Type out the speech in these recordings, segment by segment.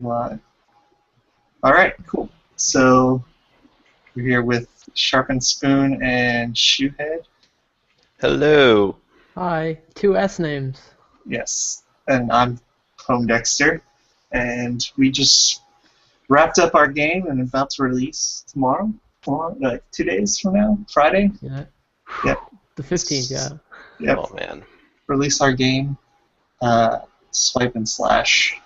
Live. All right, cool. So we're here with SharpenedSpoon and Shoehead. Hello. Hi, two S names. Yes, and I'm poemdexter, and we just wrapped up our game and about to release tomorrow, like 2 days from now, Friday. Yeah. Yep. The 15th, yeah. Yep. Oh man. Release our game. Swipe and slash.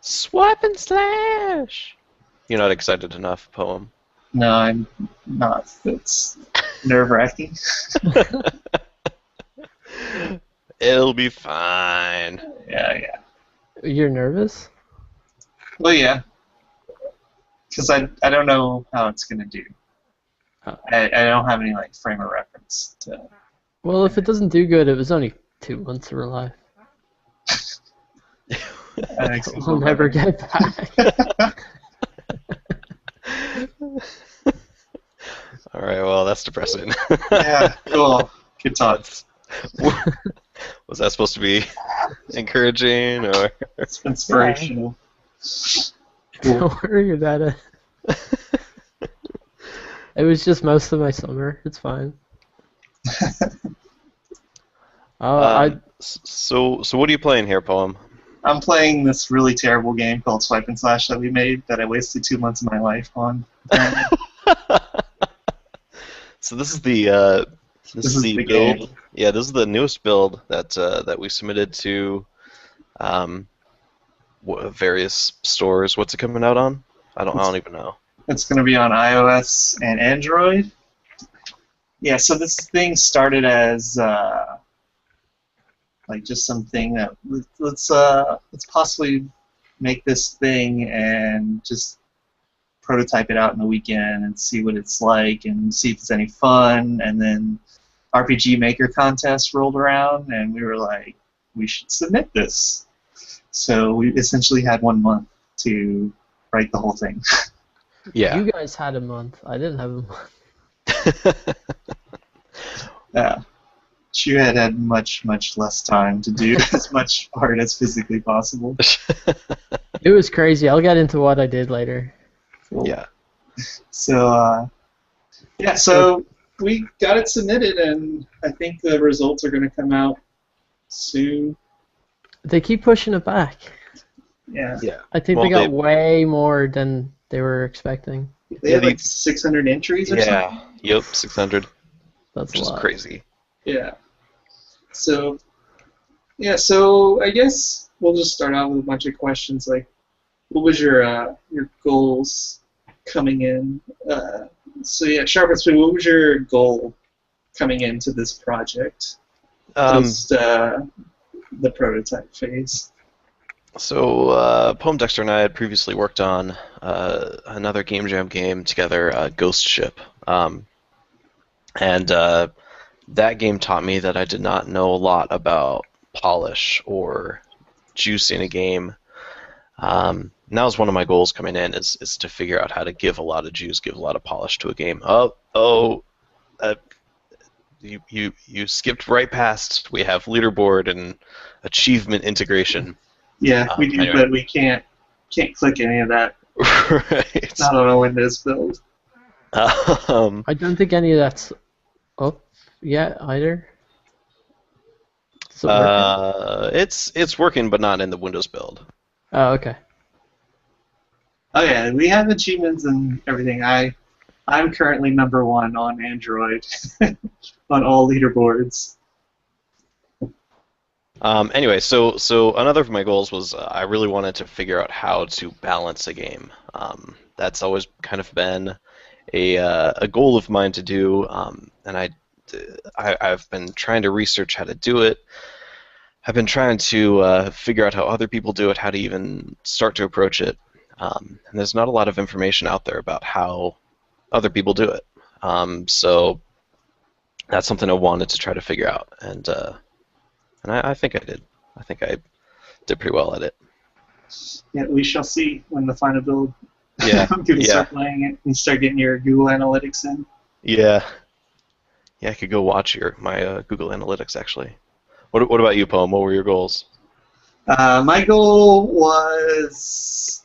Swipe and slash. You're not excited enough, poem. No, I'm not. It's nerve-wracking. It'll be fine. Yeah. You're nervous? Well, yeah, because I don't know how it's gonna do. Oh. I don't have any like frame of reference to. Well, if it doesn't do good, it was only 2 months of our life. We'll never get it back. All right. Well, that's depressing. Yeah, cool. Good thoughts. Was that supposed to be encouraging or? It's inspirational. Cool. Don't worry about it. It was just most of my summer. It's fine. So what are you playing here, poem? I'm playing this really terrible game called Swipe and Slash that we made that I wasted 2 months of my life on. So this is the This is the build. game. Yeah, this is the newest build that we submitted to various stores. What's it coming out on? I don't even know. It's going to be on iOS and Android. Yeah, so this thing started as like just something that let's possibly make this thing and just prototype it out in the weekend and see what it's like and see if it's any fun. And then RPG Maker contest rolled around and we were like, we should submit this. So we essentially had 1 month to write the whole thing. Yeah. You guys had a month. I didn't have a month. Yeah. Shoehead had much less time to do as much art as physically possible. It was crazy. I'll get into what I did later. Cool. Yeah. So, so we got it submitted, and I think the results are going to come out soon. They keep pushing it back. Yeah. Yeah. I think Well, they got way more than they were expecting. They had like 600 entries or something. Yep. 600. That's Which a is lot. crazy. Yeah. So I guess we'll just start out with a bunch of questions like, what was your goals coming in? SharpenedSpoon, what was your goal coming into this project? Just the prototype phase. So poemdexter and I had previously worked on another Game Jam game together, Ghost Ship, and that game taught me that I did not know a lot about polish or juice in a game. And that was one of my goals coming in is to figure out how to give a lot of juice, give a lot of polish to a game. You skipped right past. We have leaderboard and achievement integration. Yeah, we do, anyway. but we can't click any of that. Right. Not on a Windows build. I don't think any of that's up yet either. Is it working? It's working, but not in the Windows build. Oh, okay. Oh yeah, we have achievements and everything. I'm currently #1 on Android on all leaderboards. Anyway, so another of my goals was I really wanted to figure out how to balance a game. That's always kind of been a goal of mine to do, and I've been trying to research how to do it. I've been trying to figure out how other people do it, how to even start to approach it. And there's not a lot of information out there about how other people do it. So that's something I wanted to try to figure out, and I think I did. I think I did pretty well at it. Yeah, we shall see when the final build. Yeah. You can start playing it and start getting your Google Analytics in. Yeah. Yeah, I could go watch my Google Analytics actually. What about you, Poem? What were your goals? My goal was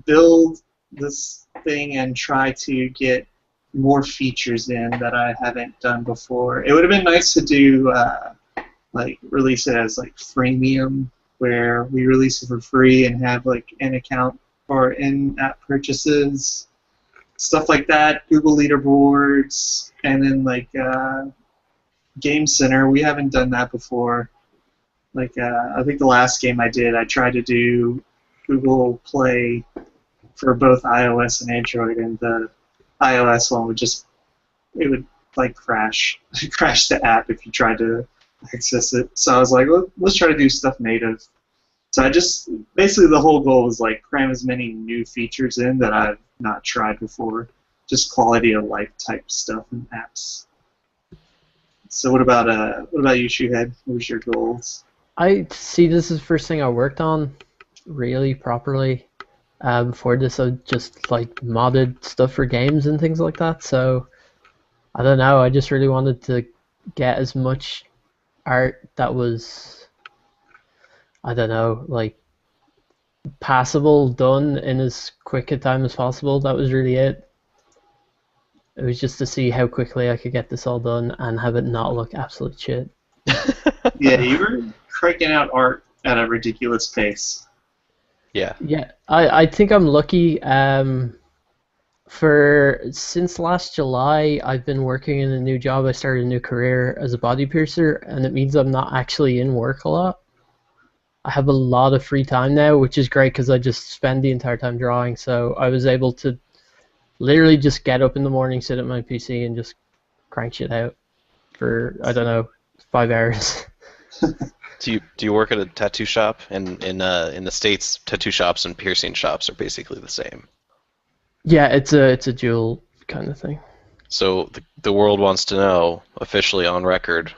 build this thing and try to get more features in that I haven't done before. It would have been nice to do like release it as like freemium, where we release it for free and have like an account or in-app purchases, stuff like that. Google leaderboards, and then like Game Center. We haven't done that before. Like I think the last game I did, I tried to do Google Play for both iOS and Android, and the iOS one would just like crash crash the app if you tried to access it. So I was like, let's try to do stuff native. So I just basically the whole goal was like cram as many new features in that I've not tried before, just quality of life type stuff in apps. So what about you, Shoehead? What was your goals? I see this is the first thing I worked on really properly. Before this, I just like modded stuff for games and things like that. So I don't know. I just really wanted to get as much art that was, I don't know, like passable done in as quick a time as possible. That was really it. It was just to see how quickly I could get this all done and have it not look absolute shit. Yeah, you were cranking out art at a ridiculous pace. Yeah. Yeah, I think I'm lucky. Since last July, I've been working in a new job. I started a new career as a body piercer, and it means I'm not actually in work a lot. I have a lot of free time now, which is great because I just spend the entire time drawing. So I was able to literally just get up in the morning, sit at my PC, and just crank shit out for, I don't know, 5 hours. Do you work at a tattoo shop? And in the States, tattoo shops and piercing shops are basically the same. Yeah, it's a dual kind of thing. So the world wants to know, officially on record,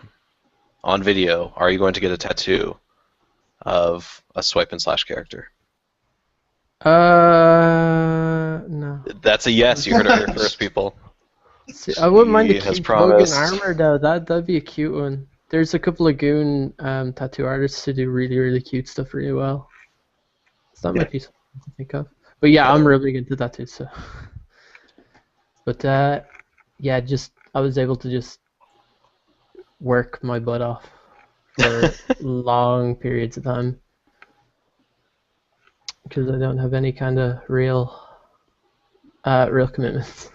on video, are you going to get a tattoo of a swipe and slash character? No. That's a yes. You heard it here first, people. See, I wouldn't mind a He has cute Hogan promised. armor though. That'd be a cute one. There's a couple of goon tattoo artists who do really really cute stuff really well. So that might be something to think of. But yeah, I'm really into tattoos. So. But yeah, just I was able to just work my butt off for long periods of time because I don't have any kind of real commitments.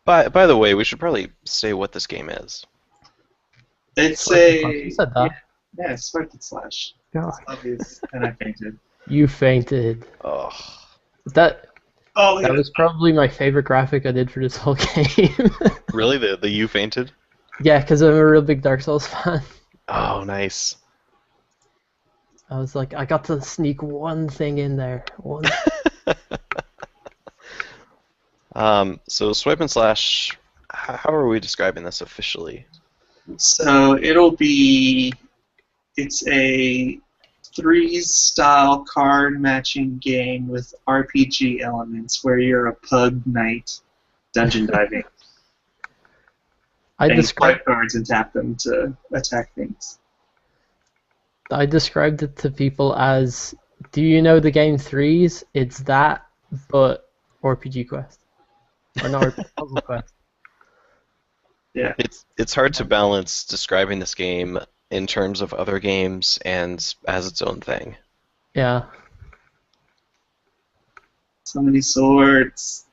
By the way, we should probably say what this game is. It's You said that. Yeah, it's swipe and slash. God. It's obvious, and I fainted. You fainted. Oh, That Oh, that was probably my favorite graphic I did for this whole game. really? The you fainted? Yeah, because I'm a real big Dark Souls fan. Oh, nice. I was like, I got to sneak one thing in there. One. So swipe and slash. How are we describing this officially? So it's a threes style card matching game with RPG elements where you're a pug knight dungeon diving. I and you described swipe cards and tap them to attack things. I described it to people as, do you know the game Threes? It's that, but RPG Quest. Or not RPG Puzzle Quest. Yeah. It's hard to balance describing this game in terms of other games and as its own thing. Yeah. So many swords.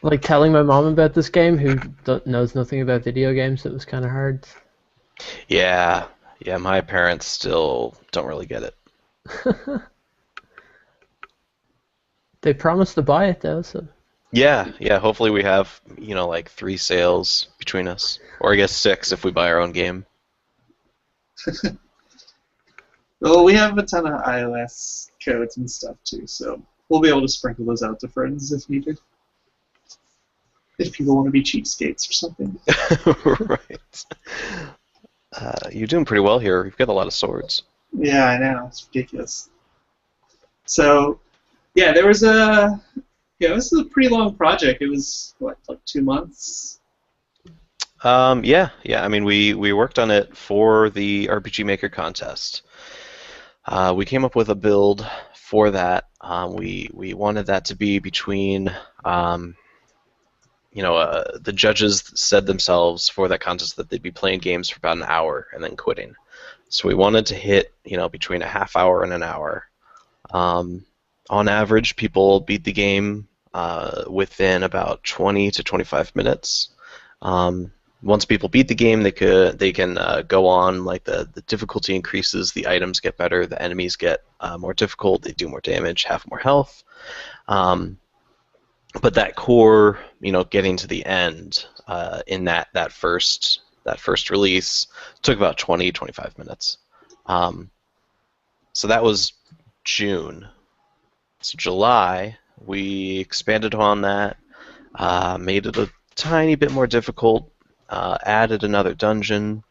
Like telling my mom about this game, who knows nothing about video games, it was kind of hard. Yeah, my parents still don't really get it. They promised to buy it though, so. Yeah, hopefully we have, like 3 sales between us. Or I guess 6 if we buy our own game. Well, we have a ton of iOS codes and stuff too, so we'll be able to sprinkle those out to friends if needed. If people want to be cheapskates or something. Right. You're doing pretty well here. You've got a lot of swords. Yeah, I know. It's ridiculous. So, yeah, this is a pretty long project. It was, what, like 2 months? Yeah. I mean, we worked on it for the RPG Maker contest. We came up with a build for that. We wanted that to be between, the judges said themselves for that contest that they'd be playing games for about an hour and then quitting. So we wanted to hit, between a half hour and an hour. On average, people beat the game within about 20 to 25 minutes. Once people beat the game, they can go on. Like the difficulty increases, the items get better, the enemies get more difficult, they do more damage, have more health. But that core, getting to the end in that first release took about 20-25 minutes. So that was June. So July, we expanded on that, made it a tiny bit more difficult, added another dungeon.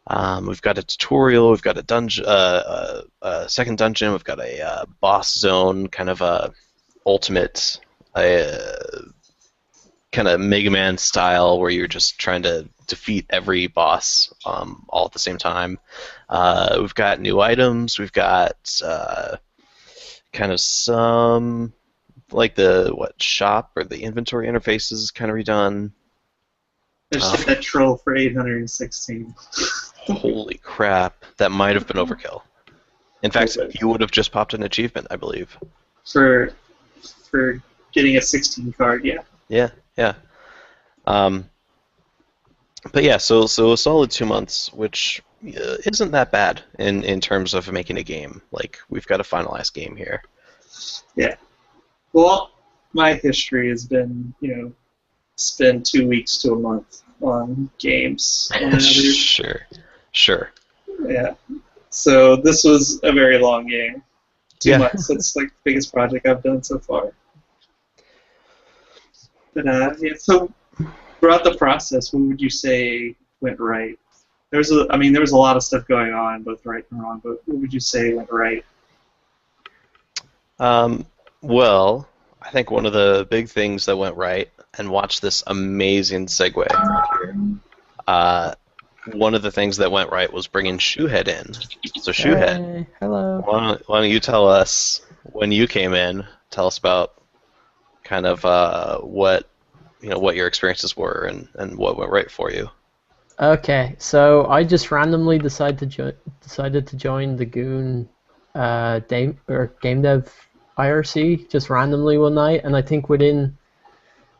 We've got a tutorial. We've got a dungeon, a second dungeon. We've got a boss zone, kind of a ultimate, kind of Mega Man style, where you're just trying to defeat every boss all at the same time. We've got new items. We've got kind of some, like the shop or the inventory interface is kind of redone. There's that troll for 816. Holy crap, that might have been overkill. In fact, you would have just popped an achievement, I believe. For getting a 16 card, yeah. Yeah. But yeah, so a solid 2 months, which isn't that bad in terms of making a game. Like, we've got a finalized game here. Yeah. Well, my history has been, spend 2 weeks to a month on games. Sure. Yeah. So this was a very long game. 2 months. That's like the biggest project I've done so far. But yeah. So throughout the process, what would you say went right? There was a lot of stuff going on, both right and wrong. But what would you say went right? Well, I think one of the big things that went right, and watch this amazing segue right here. One of the things that went right was bringing Shoehead in. So Shoehead, Hey, hello. why don't you tell us when you came in? Tell us about kind of what your experiences were and what went right for you. Okay, so I just randomly decided to join the Goon game dev IRC just randomly one night, and I think within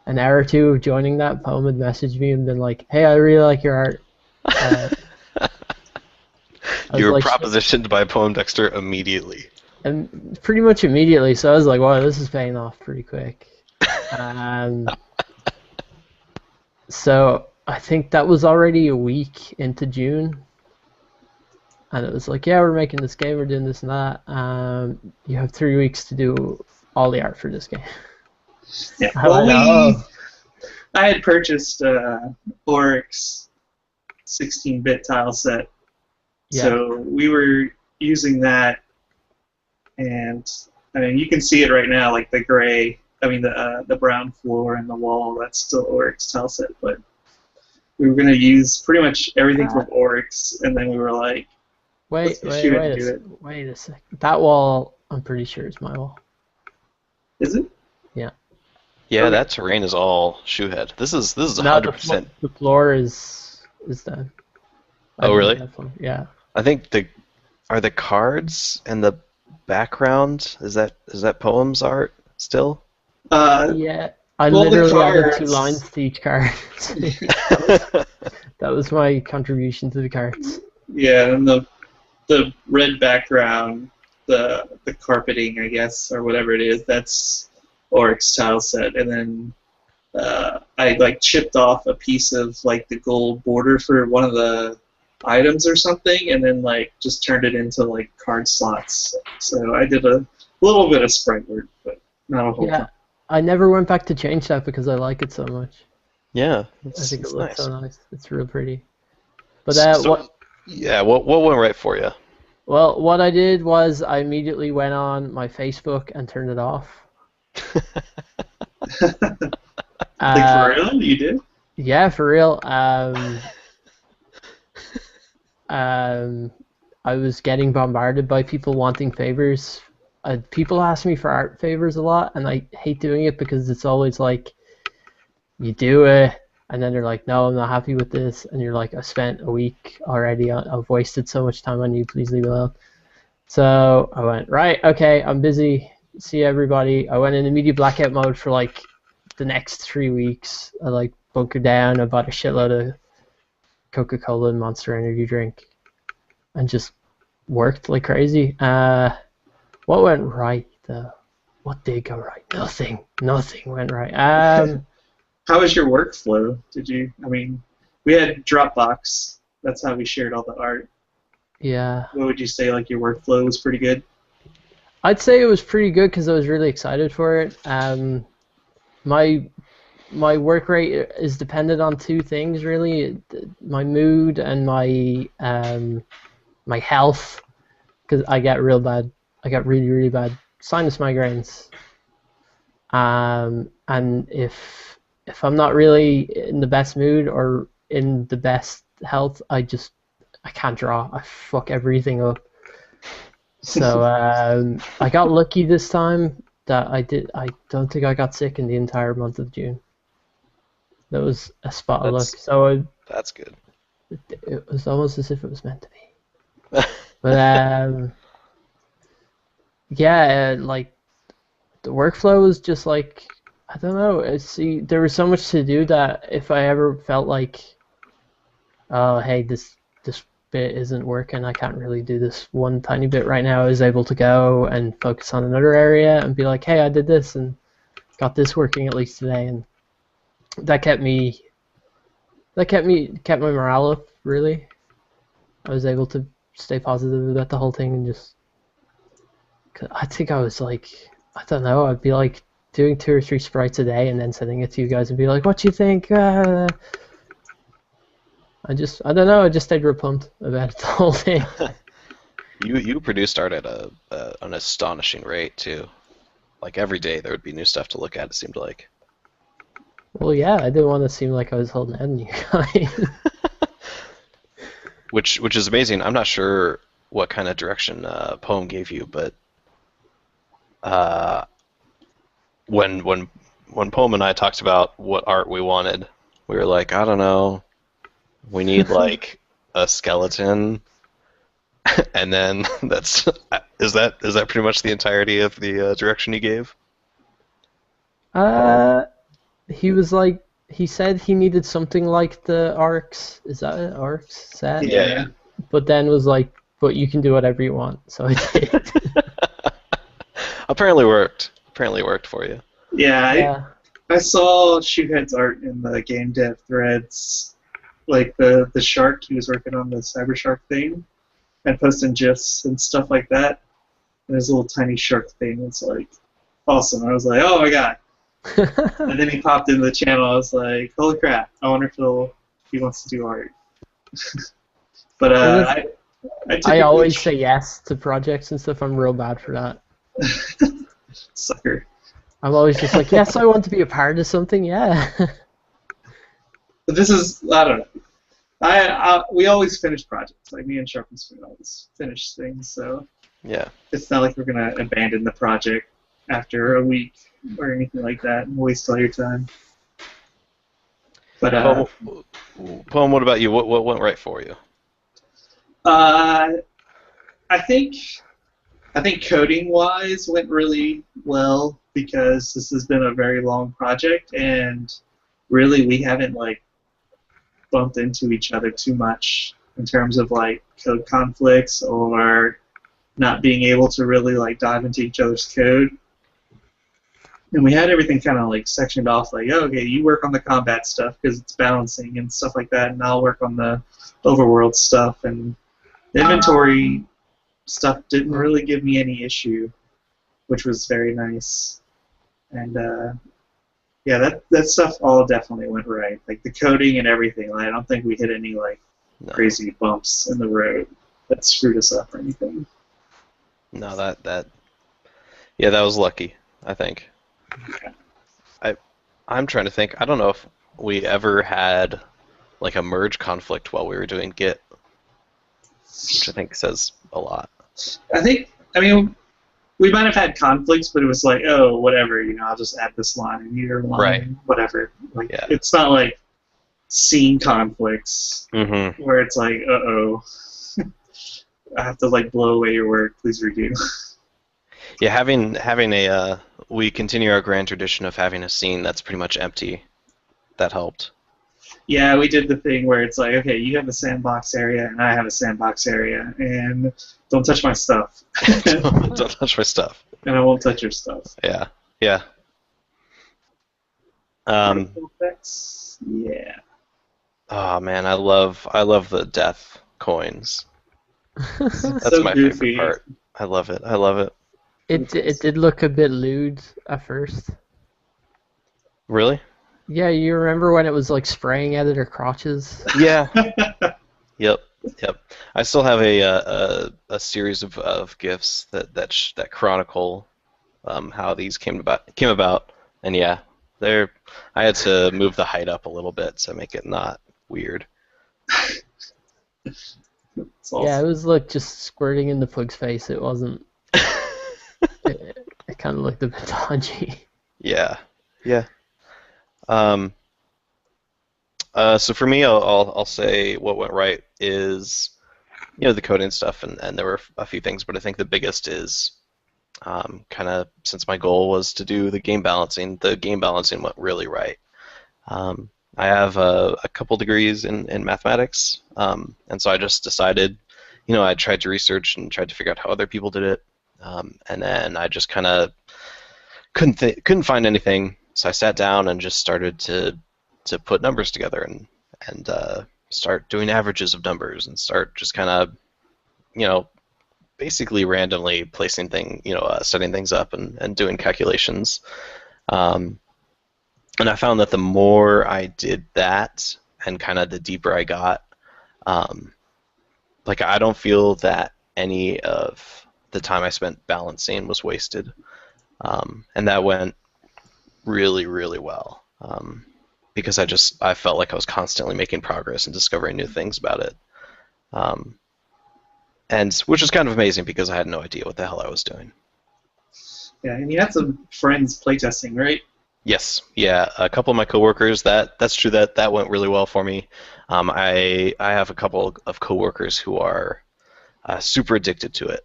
an hour or two of joining that, Poem had messaged me and been like, "Hey, I really like your art." You were propositioned by poemdexter immediately. And pretty much immediately, so I was like, "Wow, this is paying off pretty quick." So I think that was already a week into June. And it was like, yeah, we're making this game, we're doing this and that. You have 3 weeks to do all the art for this game. Yeah. Well, I had purchased Oryx 16-bit tile set, so we were using that, and I mean, you can see it right now, like the gray. I mean, the brown floor and the wall. That's still Oryx tile set, but we were going to use pretty much everything from Oryx, and then we were like, Wait a sec. That wall, I'm pretty sure is my wall. Is it? Yeah. Yeah, okay. That terrain is all Shoehead. This is 100%. The floor is done. Oh, really? Yeah. I think are the cards and the background, is that Poem's art still? Yeah. I literally added 2 lines to each card. That was my contribution to the cards. Yeah, and the red background, the carpeting, I guess, or whatever it is, that's Oryx tile set. And then I chipped off a piece of the gold border for one of the items or something, and then just turned it into card slots. So I did a little bit of sprite work, but not a whole lot. I never went back to change that because I like it so much. Yeah, I think it looks so nice. It's real pretty. But what went right for you? Well, what I did was I immediately went on my Facebook and turned it off. For real? You did? Yeah, for real. I was getting bombarded by people wanting favors. People ask me for art favors a lot, and I hate doing it because it's always like you do it, and then they're like, "No, I'm not happy with this," and you're like, "I spent a week already. I've wasted so much time on you. Please leave it alone." So I went, right, okay, I'm busy. See everybody. I went in immediate blackout mode for like the next 3 weeks. I like bunkered down. I bought a shitload of Coca-Cola and Monster Energy drink, and just worked like crazy. What went right though? What did go right? Nothing. Nothing went right. How was your workflow? I mean, we had Dropbox. That's how we shared all the art. Yeah. What would you say, like, your workflow was pretty good? I'd say it was pretty good because I was really excited for it. My my work rate is dependent on two things really: my mood and my health. Because I got really bad sinus migraines. And if I'm not really in the best mood or in the best health, I can't draw. I fuck everything up. So I got lucky this time that I don't think I got sick in the entire month of June. That was a spot of luck. So That's good. it was almost as if it was meant to be. But yeah, like the workflow was just like, I don't know. See, there was so much to do that if I ever felt like, oh hey, this bit isn't working, I can't really do this one tiny bit right now, I was able to go and focus on another area and be like, hey, I did this and got this working at least today, and that kept my morale up really. I was able to stay positive about the whole thing and just, I think I was like, I don't know, I'd be like doing 2 or 3 sprites a day and then sending it to you guys and be like, what do you think? I don't know, I just stayed real pumped about the whole thing. You produced art at an astonishing rate too. Like every day there would be new stuff to look at. It seemed like. Well, yeah, I didn't want to seem like I was holding out on you guys. Which is amazing. I'm not sure what kind of direction Poem gave you, but when Poem and I talked about what art we wanted, we were like, I don't know, we need like a skeleton, and then is that pretty much the entirety of the direction he gave? He was like, he said he needed something like the Arcs. Is that it? Arcs set? Yeah. But then was like, but you can do whatever you want. So I did. Apparently worked for you. Yeah, I saw Shoehead's art in the game dev threads, like the shark. He was working on the cyber shark thing and posting gifs and stuff like that. And there's a little tiny shark thing. It's like awesome. I was like, oh my god. And then he popped into the channel. I was like, holy crap! I wonder if he wants to do art. But I always say yes to projects and stuff. I'm real bad for that. Sucker. I'm always just like, yes, I want to be a part of something. Yeah. But this is, I don't know. We always finish projects. Like me and SharpenedSpoon always finish things. So Yeah. it's not like we're gonna abandon the project after a week or anything like that and waste all your time. But Poem, what about you? What went right for you? I think coding wise went really well because this has been a very long project and really we haven't like bumped into each other too much in terms of like code conflicts or not being able to really like dive into each other's code. And we had everything kind of like sectioned off, like, oh, okay, you work on the combat stuff because it's balancing and stuff like that, and I'll work on the overworld stuff. And the inventory stuff didn't really give me any issue, which was very nice. And yeah, that stuff all definitely went right. Like the coding and everything. Like, I don't think we hit any like crazy bumps in the road that screwed us up or anything. No, that was lucky, I think. I'm trying to think. I don't know if we ever had like a merge conflict while we were doing Git, which I think says a lot. I mean, we might have had conflicts, but it was like, oh, whatever, I'll just add this line and your line, Right. whatever. Like, Yeah. It's not like scene conflicts Mm-hmm. where it's like, uh-oh, I have to like blow away your work, please redo. Yeah, having a we continue our grand tradition of having a scene that's pretty much empty. That helped. Yeah, we did the thing where it's like, okay, you have a sandbox area and I have a sandbox area, and don't touch my stuff. Don't touch my stuff. And I won't touch your stuff. Yeah. Yeah. Particle effects? Yeah. Oh man, I love the death coins. That's So my goofy. favorite part. I love it. I love it. It did look a bit lewd at first. Really? Yeah, you remember when it was like spraying out of their crotches? Yeah. Yep. Yep. I still have a series of GIFs that chronicle how these came about, and yeah, I had to move the height up a little bit to make it not weird. It's awesome. Yeah, it was like just squirting in the pug's face. It wasn't. It kind of looked a bit dodgy. Yeah. Yeah. So for me, I'll say what went right is, the coding stuff, and there were a few things, but I think the biggest is kind of, since my goal was to do the game balancing went really right. I have a couple degrees in mathematics, and so I just decided, I tried to research and tried to figure out how other people did it, and then I just kind of couldn't find anything, so I sat down and just started to put numbers together and start doing averages of numbers and start just kind of, basically randomly placing setting things up and doing calculations. And I found that the more I did that and kind of the deeper I got, like I don't feel that any of the time I spent balancing was wasted. And that went really, really well. Because I felt like I was constantly making progress and discovering new things about it. And which is kind of amazing because I had no idea what the hell I was doing. Yeah, and you had some friends playtesting, right? Yes, yeah, a couple of my coworkers. That's true. That went really well for me. I have a couple of coworkers who are super addicted to it,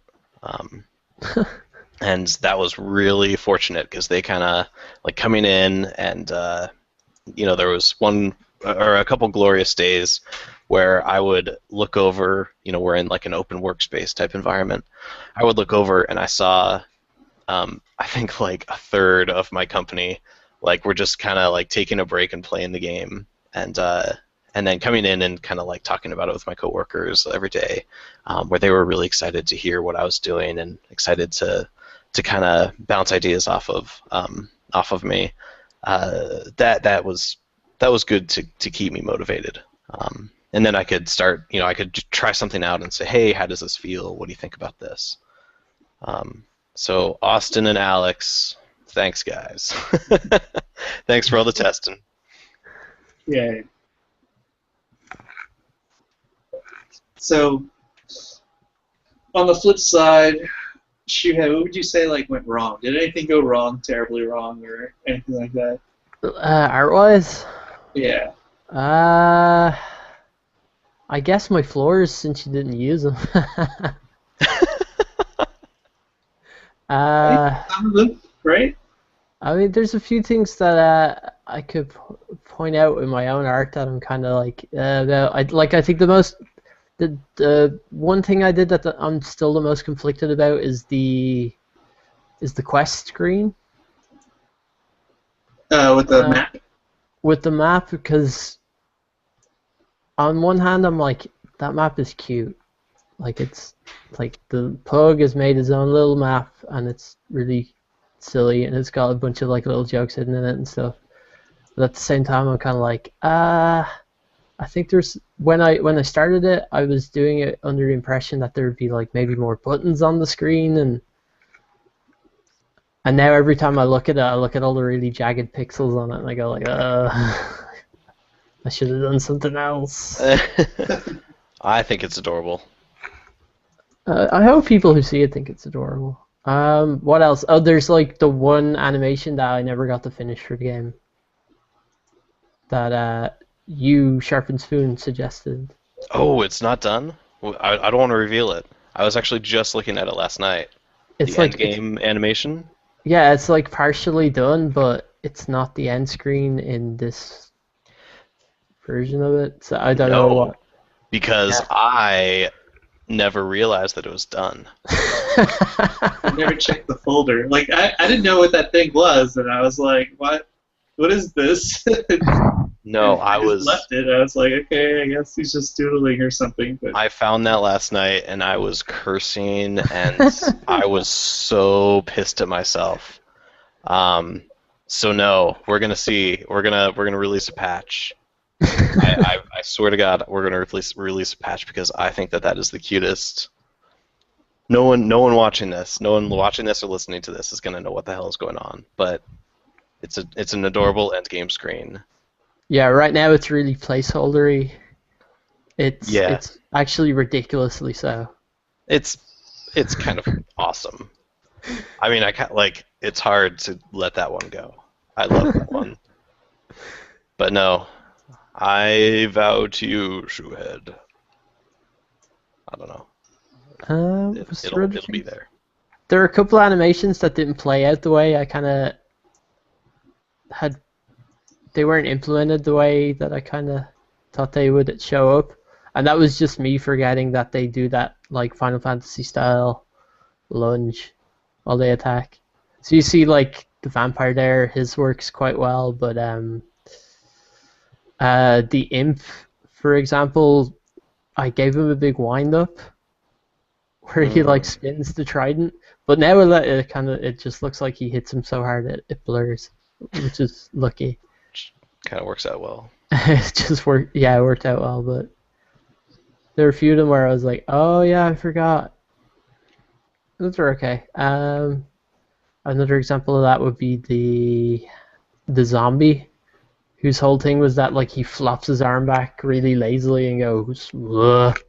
and that was really fortunate because they kind of like coming in and there was one or a couple glorious days where I would look over. We're in like an open workspace type environment. I would look over and I saw, I think like a third of my company. Like we're just kind of like taking a break and playing the game, and then coming in and kind of like talking about it with my coworkers every day, where they were really excited to hear what I was doing and excited to kind of bounce ideas off of me. That was good to keep me motivated. And then I could start, I could try something out and say, hey, how does this feel? What do you think about this? So Austin and Alex. Thanks, guys. Thanks for all the testing. Yeah. So, on the flip side, Shoehead, what would you say went wrong? Did anything go wrong, terribly wrong, or anything like that? Art-wise? Yeah. I guess my floors, since you didn't use them. Some of them, right? I mean, there's a few things that I could point out in my own art that I'm kind of like, I think the one thing I did that I'm still the most conflicted about is the quest screen. With the map? With the map, because on one hand I'm like, that map is cute. Like it's like the pug has made his own little map and it's really silly and it's got a bunch of like little jokes hidden in it and stuff. But at the same time I'm kind of like, I think there's when I started it, I was doing it under the impression that there would be like maybe more buttons on the screen, and now every time I look at it, I look at all the really jagged pixels on it and I go like, I should have done something else. I think it's adorable. I hope people who see it think it's adorable. What else? Oh, there's like the one animation that I never got to finish for the game. That you, SharpenedSpoon, suggested. Oh, it's not done? I don't want to reveal it. I was actually just looking at it last night. It's The like end game animation? yeah, it's like partially done, but it's not the end screen in this version of it. So I don't know No, what. because Yeah. I never realized that it was done. I never checked the folder. Like I didn't know what that thing was, and I was like, "What? What is this?" No, And I just was. left it. I was like, "Okay, I guess he's just doodling or something." But I found that last night and I was cursing and I was so pissed at myself. So no, we're gonna see. We're gonna release a patch. I swear to God, we're gonna release a patch because I think that is the cutest. No one watching this, no one watching this or listening to this is gonna know what the hell is going on. But it's an adorable end game screen. Yeah, right now it's really placeholdery. It's Yeah. it's actually ridiculously so. It's kind of awesome. I mean, it's hard to let that one go. I love that one. But no, I vow to you, Shoehead. I don't know. Was there other It'll be things? there. There were a couple animations that didn't play out the way I kind of had. They weren't implemented the way that I kind of thought they would show up, and that was just me forgetting that they do that like Final Fantasy style lunge while they attack. So you see like the vampire there, his works quite well, but the imp, for example, I gave him a big wind up where he like spins the trident, but now it just looks like he hits him so hard it blurs, which is lucky. Kind of works out well. It just worked. Yeah, it worked out well, but there were a few of them where I was like, "Oh yeah, I forgot." Those are okay. Another example of that would be the zombie, whose whole thing was that like he flops his arm back really lazily and goes. Ugh.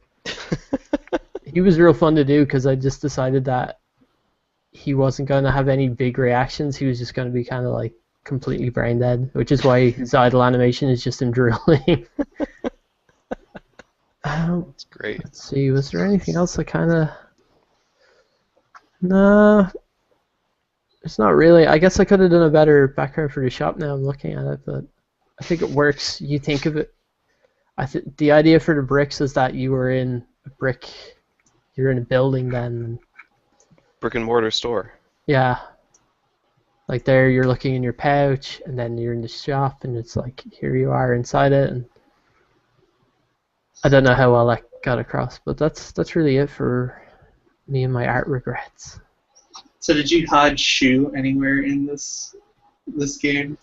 He was real fun to do because I just decided that he wasn't going to have any big reactions. He was just going to be kind of like completely brain dead, which is why his idle animation is just him drooling. That's great. Let's see, was there anything else I kind of... No, it's not really. I guess I could have done a better background for the shop now I'm looking at it, but I think it works. You think of it... the idea for the bricks is that you're in a building then. Brick and mortar store. Yeah. Like there you're looking in your pouch and then you're in the shop and it's like here you are inside it, and I don't know how well that got across, but that's really it for me and my art regrets. so did you hide Shoe anywhere in this game?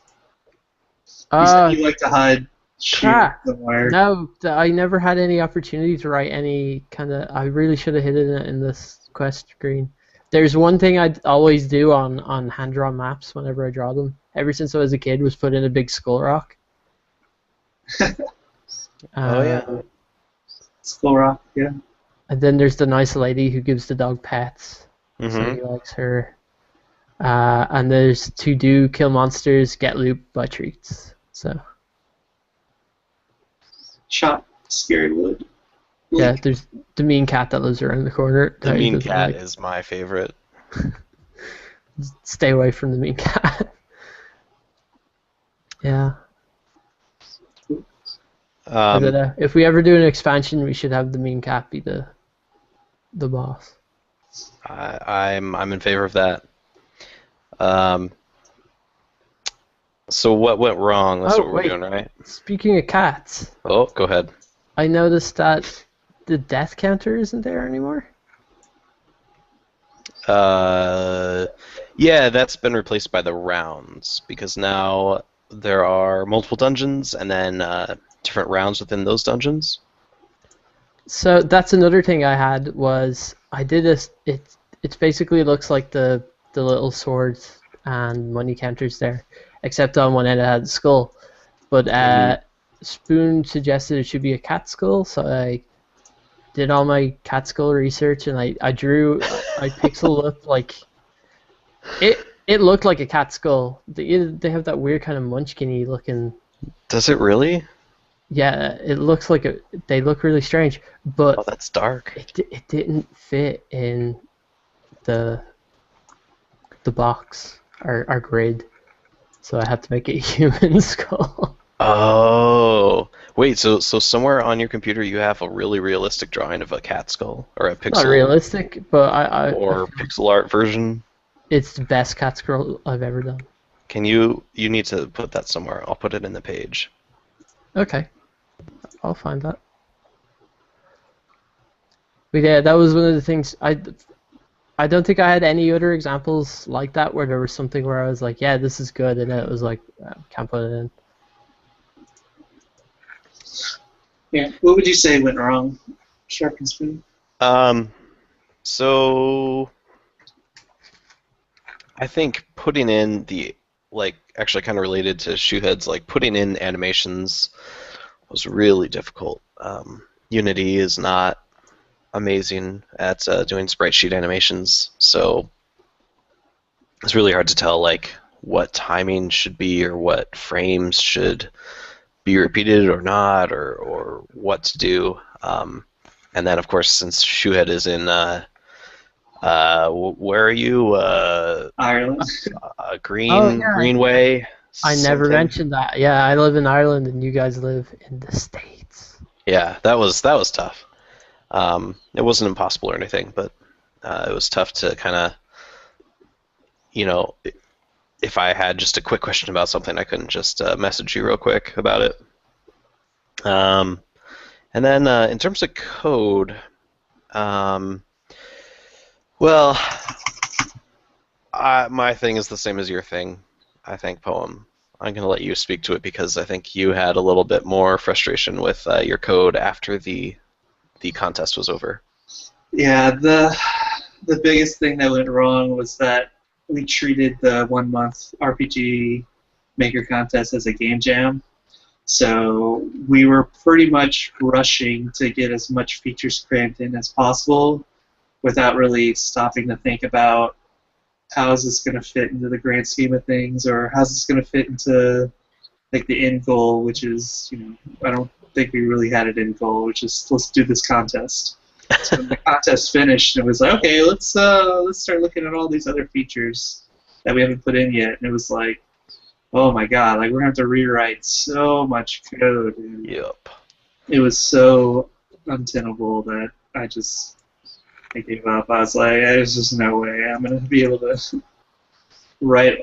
You said you like to hide Shoe somewhere. No, I never had any opportunity to write any kind of... I really should have hidden it in this quest screen. There's one thing I'd always do on hand-drawn maps whenever I draw them, ever since I was a kid, was put in a big skull rock. Oh yeah. Skull Rock, yeah. And then there's the nice lady who gives the dog pets. So Mm-hmm. he likes her. And there's to do kill monsters, get loot, buy treats. So Chop Scary Wood. yeah, there's the mean cat that lives around the corner. The that he mean doesn't cat like. is my favorite. Stay away from the mean cat. Yeah. I don't know. If we ever do an expansion, we should have the mean cat be the boss. I'm in favor of that. So what went wrong? That's Oh, what we're wait. doing, right? Speaking of cats, Oh, go ahead. I noticed that the death counter isn't there anymore. Yeah, that's been replaced by the rounds because now there are multiple dungeons and then different rounds within those dungeons. So that's another thing I had was I did this. It basically looks like the little swords and money counters there, except on one end it had a skull. But Spoon suggested it should be a cat skull, so I did all my cat skull research, and I pixeled up like it looked like a cat skull. They have that weird kind of munchkin-y looking. Does it really? Yeah, it looks like they look really strange, but Oh, that's dark. it didn't fit in the box, our grid, so I had to make it a human skull. Oh, wait. So somewhere on your computer you have a really realistic drawing of a cat skull or a pixel Not realistic, but or pixel art version. it's the best cat skull I've ever done. Can you need to put that somewhere? I'll put it in the page. Okay, I'll find that. But yeah, that was one of the things I don't think I had any other examples like that where there was something where I was like, yeah, this is good, and then it was like, can't put it in. Yeah. What would you say went wrong, SharpenedSpoon? So I think putting in actually kind of related to Shoehead's, putting in animations was really difficult. Unity is not amazing at doing sprite sheet animations, so it's really hard to tell what timing should be or what frames should be repeated or not, or what to do. And then, of course, since Shoehead is in, where are you? Ireland. Greenway. I never mentioned that. Yeah, I live in Ireland, and you guys live in the States. Yeah, that was tough. It wasn't impossible or anything, but it was tough to kind of, if I had just a quick question about something, I couldn't just message you real quick about it. And then in terms of code, well, my thing is the same as your thing, I think, Poem. I'm going to let you speak to it because I think you had a little bit more frustration with your code after the contest was over. Yeah, the biggest thing that went wrong was that we treated the 1 month RPG Maker contest as a game jam. So we were pretty much rushing to get as much features crammed in as possible without really stopping to think about how is this going to fit into the grand scheme of things, or how's this going to fit into the end goal, which is, I don't think we really had an end goal, which is let's do this contest. So when the contest finished, it was like, okay, let's start looking at all these other features that we haven't put in yet, and it was like, oh my god, we're gonna have to rewrite so much code. And yep. It was so untenable that I gave up. I was like, there's just no way I'm gonna be able to rewrite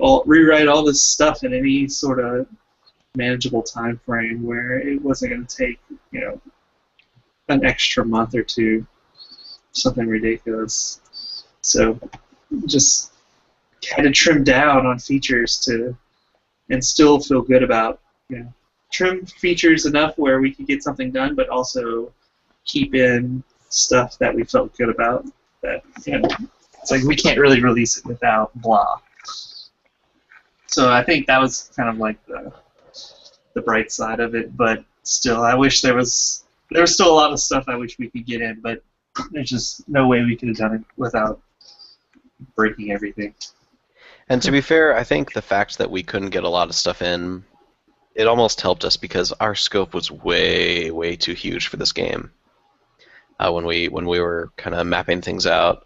all this stuff in any sort of manageable time frame where it wasn't going to take, an extra month or two, something ridiculous. So just had to trim down on features and still feel good about, trim features enough where we could get something done, but also keep in stuff that we felt good about. That, it's like we can't really release it without blah. So I think that was kind of like the bright side of it, but still, I wish there was still a lot of stuff I wish we could get in, but there's just no way we could have done it without breaking everything. And to be fair, I think the fact that we couldn't get a lot of stuff in, it almost helped us because our scope was way, way too huge for this game. When we were kind of mapping things out,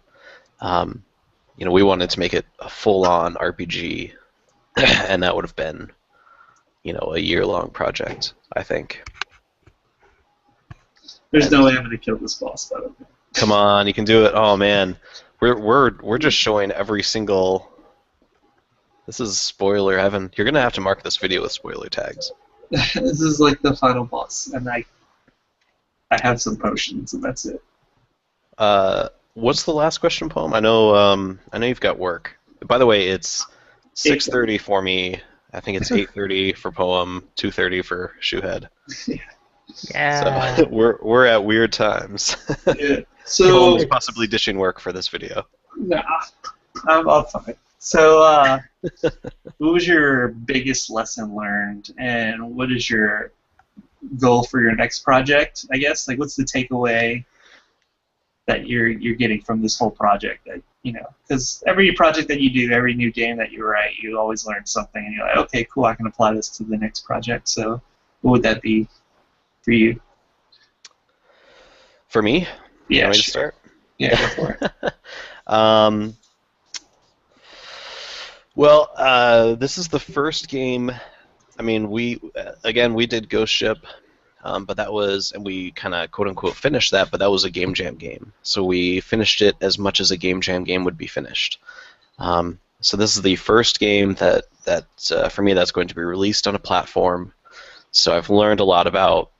we wanted to make it a full-on RPG, and that would have been, a year-long project, I think. There's no way I'm gonna kill this boss, though. Come on, you can do it. Oh man, we're just showing every single. This is spoiler heaven. You're gonna have to mark this video with spoiler tags. This is like the final boss, and I have some potions, and that's it. What's the last question, Poem? I know you've got work. By the way, it's 6:30 for me. I think it's 8:30 for Poem, 2:30 for Shoehead. Yeah. So we're at weird times. Yeah. So Poem's possibly dishing work for this video. Nah, I'm fine. So, what was your biggest lesson learned, and what is your goal for your next project, I guess? Like, what's the takeaway that you're getting from this whole project? That, because every project that you do, every new game that you write, you always learn something, and you're like, okay, cool, I can apply this to the next project. So, what would that be for you? For me? Yeah, you want me to sure. start? Yeah, go for it. Well, this is the first game. I mean, we did Ghost Ship, but that was, and we kind of quote unquote finished that, but that was a game jam game. So we finished it as much as a game jam game would be finished. So this is the first game that for me that's going to be released on a platform. So I've learned a lot about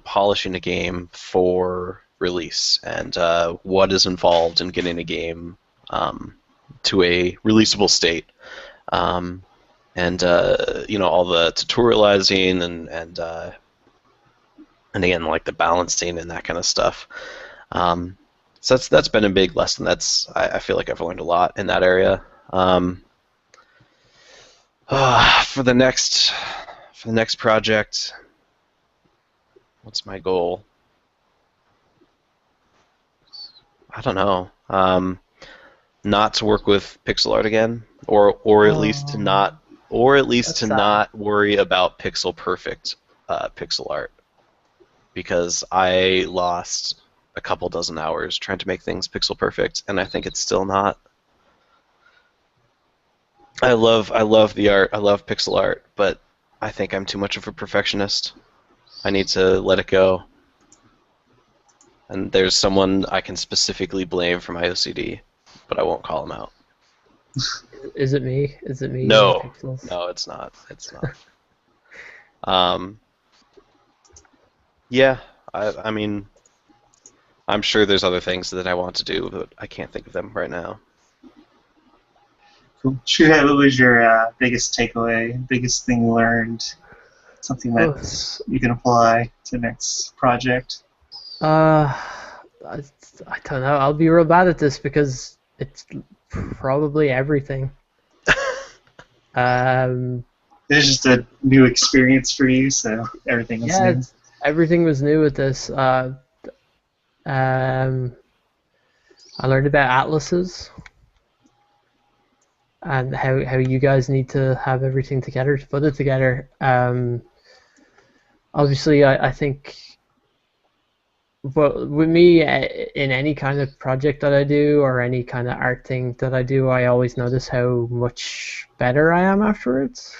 polishing a game for release and what is involved in getting a game to a releasable state. And all the tutorializing and again, like the balancing and that kind of stuff. So that's been a big lesson. I feel like I've learned a lot in that area. For the next project, what's my goal? I don't know. Not to work with pixel art again, or at least to not worry about pixel perfect pixel art, because I lost a couple dozen hours trying to make things pixel perfect, and I think it's still not. I love the art. I love pixel art, but I think I'm too much of a perfectionist. I need to let it go. And there's someone I can specifically blame for my OCD, but I won't call him out. Is it me? Is it me? No, it's not. It's not. Yeah, I mean, I'm sure there's other things that I want to do, but I can't think of them right now. Cool. Shoehead, what was your biggest takeaway, biggest thing learned, something that you can apply to the next project? I don't know. I'll be real bad at this because it's probably everything. It's just a new experience for you, so everything was new. Everything was new with this. I learned about atlases and how you guys need to have everything together to put it together. Obviously, I think. But with me, in any kind of project that I do or any kind of art thing that I do, I always notice how much better I am afterwards.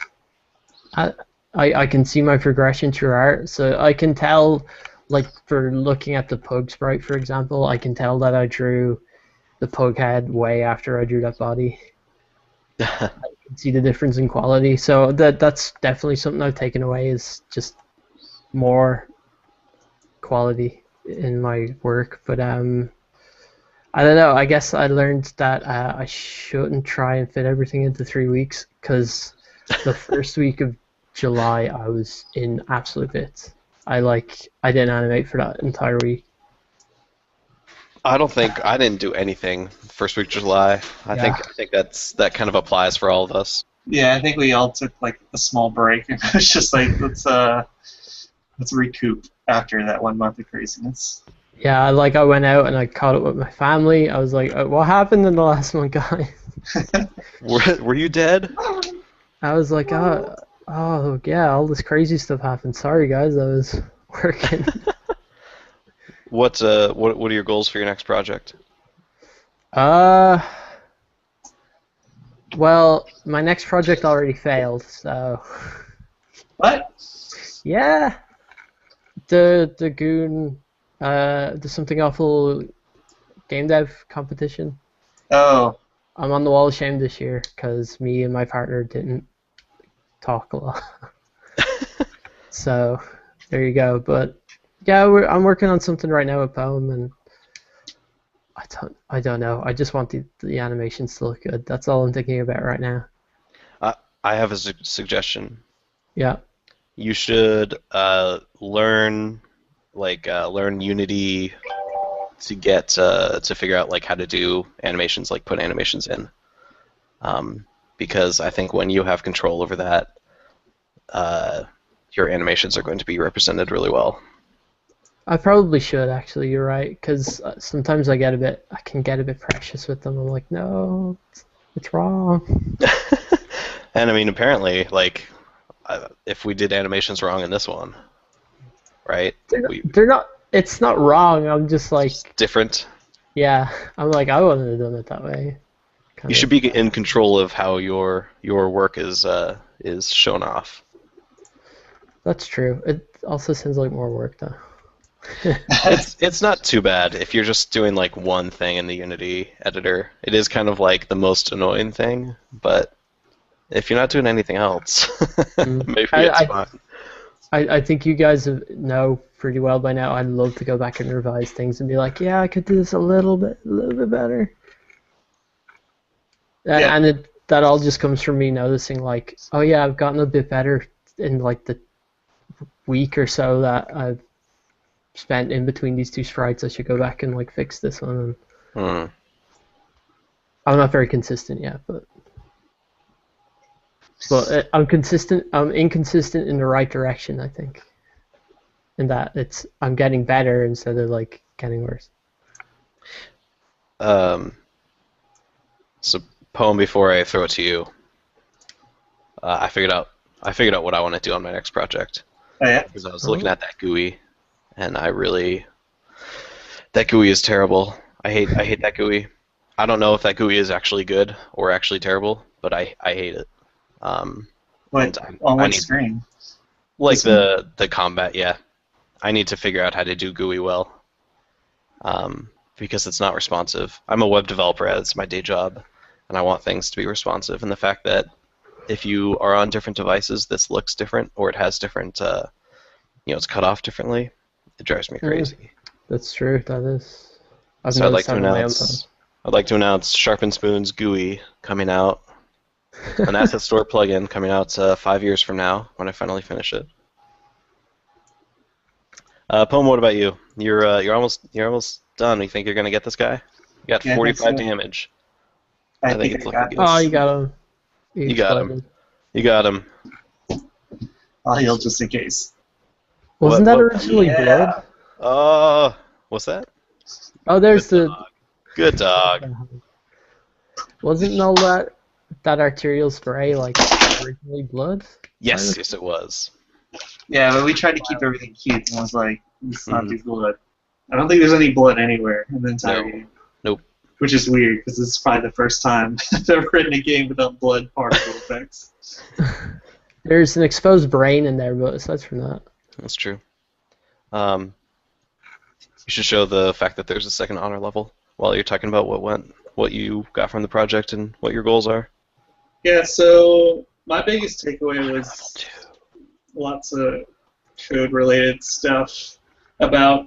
I can see my progression through art, so I can tell, like for looking at the pug sprite, for example, I can tell that I drew the pug head way after I drew that body. I can see the difference in quality, so that's definitely something I've taken away, is just more quality in my work. But I don't know, I guess I learned that I shouldn't try and fit everything into 3 weeks, because the first week of July I was in absolute bits. I didn't animate for that entire week. I didn't do anything first week of July. I think that kind of applies for all of us. Yeah, I think we all took like a small break, and it was just like let's recoup after that 1 month of craziness. Yeah, I went out and I caught up with my family. I was like, what happened in the last month, guys? Were you dead? I was like, oh yeah, all this crazy stuff happened. Sorry guys, I was working. What are your goals for your next project? Well, my next project already failed, so. What? Yeah. The Goon, the Something Awful game dev competition. Oh. I'm on the wall of shame this year because me and my partner didn't talk a lot. So there you go. But yeah, I'm working on something right now with Poem, and I don't know. I just want the animations to look good. That's all I'm thinking about right now. I have a suggestion. Yeah. You should learn Unity to get to figure out like how to do animations, like put animations in. Because I think when you have control over that, your animations are going to be represented really well. I probably should actually. You're right, because sometimes I can get a bit precious with them. I'm like, no, it's wrong. And I mean, apparently, like, if we did animations wrong in this one, right? They're not. It's not wrong. I'm just like, Just different. yeah. I'm like, I wouldn't have done it that way. You should be in control of how your work is shown off. That's true. It also sounds like more work though. It's not too bad if you're just doing like one thing in the Unity editor. It is kind of like the most annoying thing, but if you're not doing anything else, maybe it's fine. I think you guys know pretty well by now. I'd love to go back and revise things and be like, yeah, I could do this a little bit better. Yeah. And that all just comes from me noticing, like, oh yeah, I've gotten a bit better in like the week or so that I've spent in between these two sprites. I should go back and like fix this one. I'm not very consistent yet, but I'm consistent. I'm inconsistent in the right direction, I think. In that I'm getting better instead of like getting worse. So, Poem, before I throw it to you, I figured out what I want to do on my next project. Oh, yeah? Because I was looking at that GUI, and that GUI is terrible. I hate that GUI. I don't know if that GUI is actually good or actually terrible, but I hate it. On what screen? Like the combat, yeah. I need to figure out how to do GUI well, because it's not responsive. I'm a web developer, it's my day job, and I want things to be responsive. And the fact that if you are on different devices, this looks different, or it has different, it's cut off differently, it drives me crazy. That's true. That is. So I'd like to announce SharpenedSpoon's GUI coming out. An asset store plugin coming out 5 years from now when I finally finish it. Poem, what about you? You're almost done. You think you're gonna get this guy? You got 45 damage. I think it's looking good. Oh, you got him. You got him. You got him. I'll heal just in case. Wasn't that originally blood? Oh, what's that? Oh, there's Good dog. Wasn't all that arterial spray like originally blood? Yes, yes, it was. Yeah, but we tried to keep everything cute, and I was like, "Let's not do blood." I don't think there's any blood anywhere in the entire game. Nope. Which is weird because this is probably the first time I've ever written a game without blood particle effects. There's an exposed brain in there, but aside from that, that's true. You should show the fact that there's a second honor level while you're talking about what you got from the project and what your goals are. Yeah, so my biggest takeaway was lots of code-related stuff about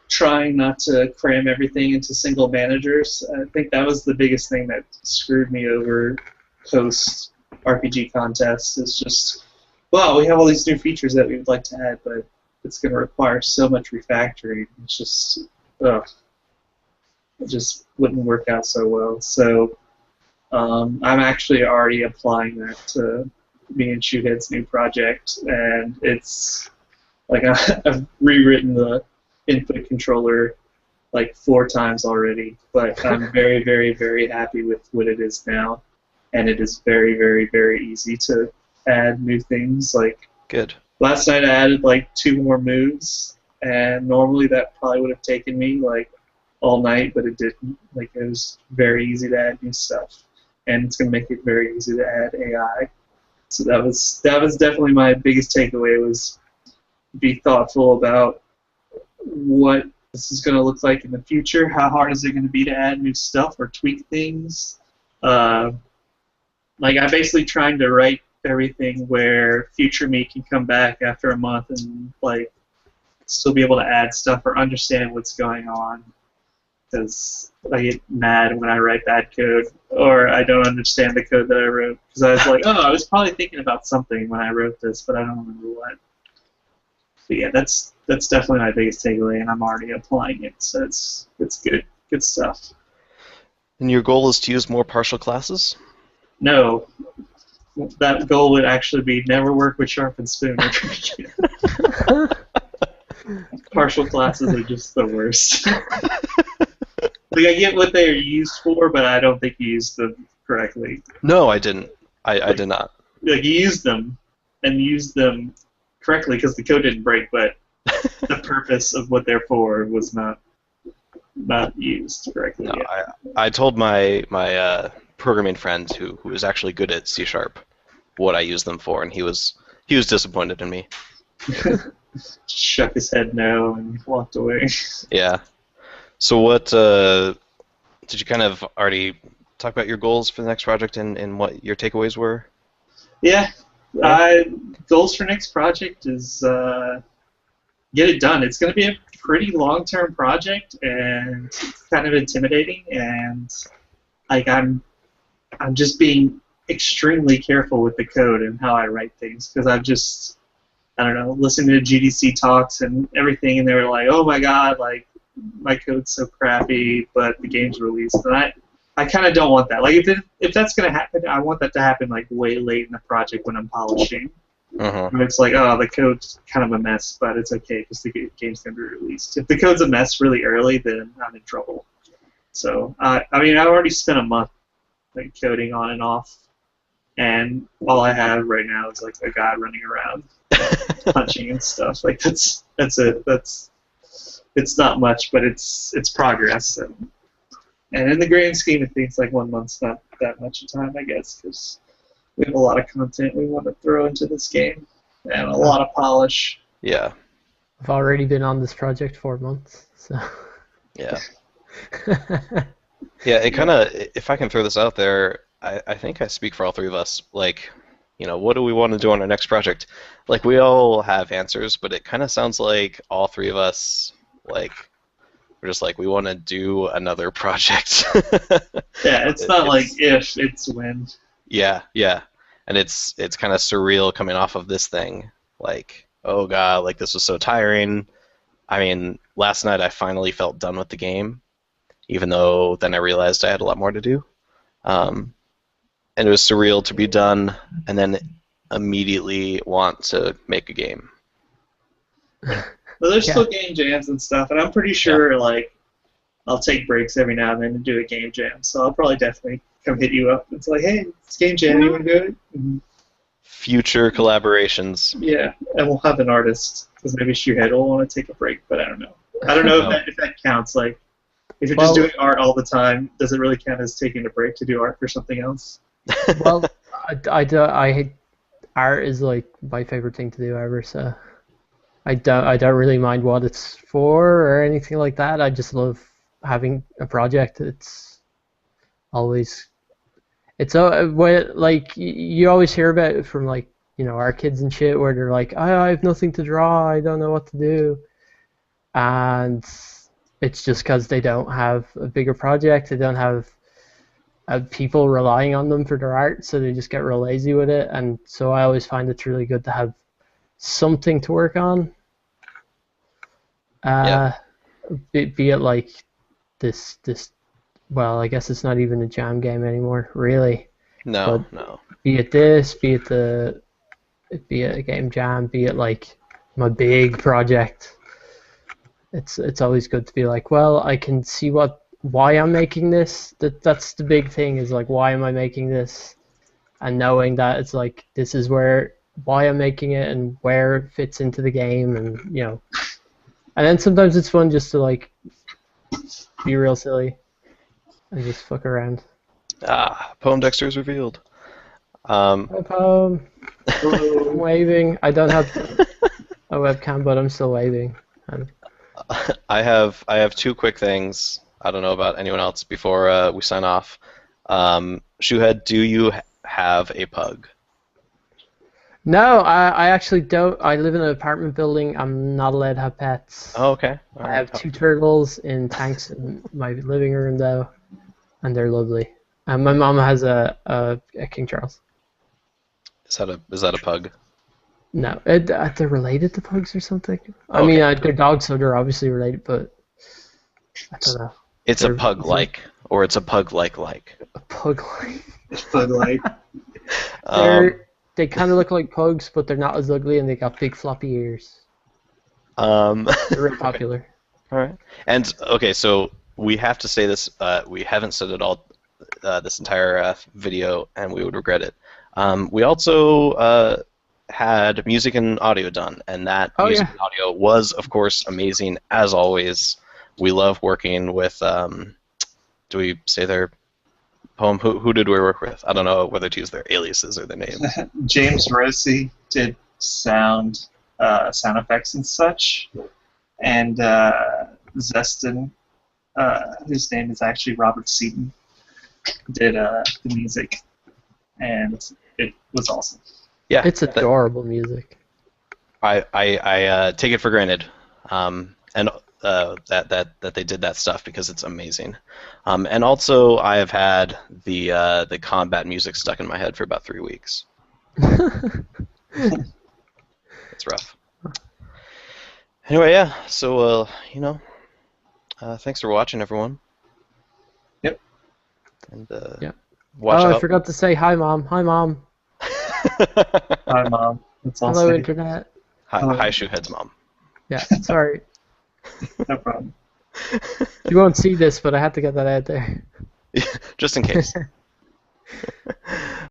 trying not to cram everything into single managers. I think that was the biggest thing that screwed me over post RPG contests. Is just, wow, we have all these new features that we would like to add, but it's going to require so much refactoring. It's just, it just wouldn't work out so well. So I'm actually already applying that to me and Shoehead's new project, and it's like I've rewritten the input controller like 4 times already, but I'm very, very, very happy with what it is now, and it is very, very, very easy to add new things. Like, good. Last night I added like 2 more moves, and normally that probably would have taken me like all night, but it didn't. Like, it was very easy to add new stuff, and it's gonna make it very easy to add AI. So that was definitely my biggest takeaway, was be thoughtful about what this is going to look like in the future. How hard is it going to be to add new stuff or tweak things? Like, I'm basically trying to write everything where future me can come back after a month and like still be able to add stuff or understand what's going on. Because I get mad when I write bad code, or I don't understand the code that I wrote. Because I was like, oh, I was probably thinking about something when I wrote this, but I don't remember what. But yeah, that's definitely my biggest takeaway, and I'm already applying it, so it's good stuff. And your goal is to use more partial classes? No, that goal would actually be never work with SharpenedSpoon ever again. Partial classes are just the worst. Like, I get what they're used for, but I don't think you used them correctly. No, I didn't. I did not. Like, you used them, and used them correctly because the code didn't break, but the purpose of what they're for was not used correctly. No, I told my programming friend who was actually good at C# what I used them for, and he was disappointed in me. Shook his head no and walked away. Yeah. So what did you kind of already talk about your goals for the next project and what your takeaways were? Yeah. Goals for next project is get it done. It's going to be a pretty long-term project and kind of intimidating, and like I'm just being extremely careful with the code and how I write things because I've just, I don't know, listening to GDC talks and everything, and they were like, oh my god, like my code's so crappy, but the game's released, and I kind of don't want that. Like if that's gonna happen, I want that to happen like way late in the project when I'm polishing. Mm-hmm. It's like, oh, the code's kind of a mess, but it's okay because the game's gonna be released. If the code's a mess really early, then I'm in trouble. So I mean, I already spent a month like coding on and off, and all I have right now is like a guy running around punching and stuff. Like that's it. It's not much, but it's progress. And in the grand scheme of things, like 1 month's not that much time, I guess, because we have a lot of content we want to throw into this game and a lot of polish. Yeah. I've already been on this project 4 months, so. Yeah. Yeah, it kind of, if I can throw this out there, I think I speak for all three of us. Like, you know, what do we want to do on our next project? Like, we all have answers, but it kind of sounds like all three of us, like, we're just like, we want to do another project. Yeah, it's not like if, it's when. Yeah, yeah. And it's kind of surreal coming off of this thing. Like, oh god, like this was so tiring. I mean, last night I finally felt done with the game, even though then I realized I had a lot more to do. And it was surreal to be done and then immediately want to make a game. Well, there's still game jams and stuff, and I'm pretty sure like I'll take breaks every now and then and do a game jam. So I'll probably definitely come hit you up. It's like, hey, it's game jam. You want to do it? Mm-hmm. Future collaborations. Yeah, and we'll have an artist because maybe Shoehead will want to take a break, but I don't know. I don't know if that counts. Like, if you're just doing art all the time, does it really count as taking a break to do art for something else? Well, art is like my favorite thing to do ever, so I don't really mind what it's for or anything like that. I just love having a project. It's always, it's like you always hear about it from like, you know, our kids and shit where they're like, I have nothing to draw, I don't know what to do, and it's just because they don't have a bigger project, they don't have people relying on them for their art, so they just get real lazy with it. And so I always find it's really good to have something to work on. Be it like this. Well, I guess it's not even a jam game anymore, really. No. Be it this, be it a game jam, be it like my big project. It's always good to be like, well, I can see why I'm making this. That's the big thing, is like, why am I making this? And knowing that it's like, this is why I'm making it and where it fits into the game, and you know. And then sometimes it's fun just to like be real silly and just fuck around. Poemdexter is revealed. Hi, Poem. I'm waving. I don't have a webcam, but I'm still waving. I have two quick things. I don't know about anyone else before we sign off. Shoehead, do you have a pug? No, I actually don't. I live in an apartment building. I'm not allowed to have pets. Oh, okay. All I right. have 2 turtles in tanks in my living room, though, and they're lovely. And my mom has a King Charles. Is that a pug? No, they're related to pugs or something. I mean, they're dogs, so they're obviously related, but I don't know. It's a pug-like, or it's a pug-like like? A pug like. But like, They kind of look like pugs, but they're not as ugly, and they got big floppy ears. They're real popular. All right. And okay, so we have to say this. We haven't said it all this entire video, and we would regret it. We also had music and audio done, and that music and audio was, of course, amazing as always. We love working with. Do we say their poem? Who did we work with? I don't know whether to use their aliases or their name. James Rossi did sound effects and such, and Zeston, whose name is actually Robert Seaton, did the music, and it was awesome. Yeah, It's adorable music. I take it for granted, and that they did that stuff because it's amazing. And also, I have had the combat music stuck in my head for about 3 weeks. It's rough. Anyway, yeah. So thanks for watching, everyone. Yep. And watch out. I forgot to say hi, Mom. Hi, Mom. Hi, Mom. That's all. Hello, Internet. Hi, Shoehead's mom. Yeah, sorry. No problem. You won't see this, but I had to get that out there. Just in case.